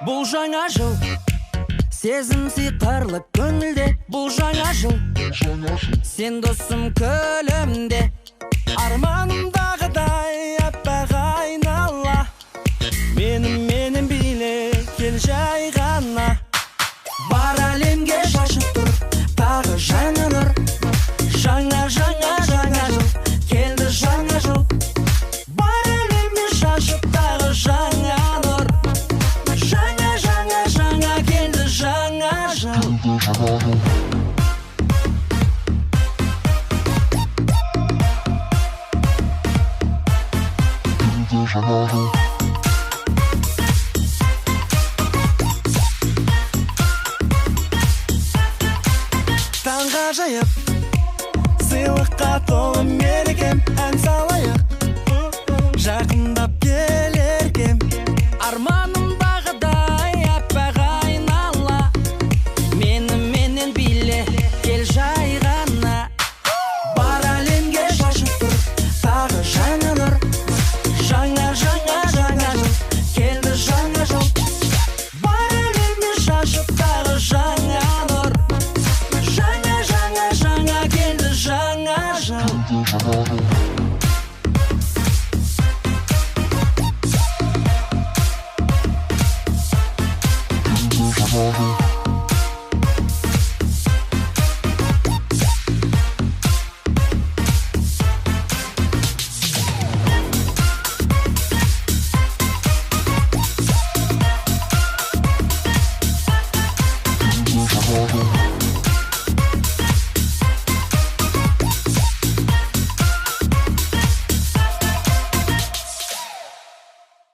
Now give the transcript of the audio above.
Бұл жаңа жыл сезім сиқырлы көңілде. Бұл жаңа жыл сен досым күлімде. Арманымдағыдай аппақ айнала. Менің биле кел жай ғана. Бар әлемге шашып тұр тағы жаңа нұр. Жаңа жыл келді жаңа жыл. Бар әлемге шашып тағы жаңа нұр. Жаңа келді жаңа жыл. Таңға жайып сыйлыққа толы мерекем. Ән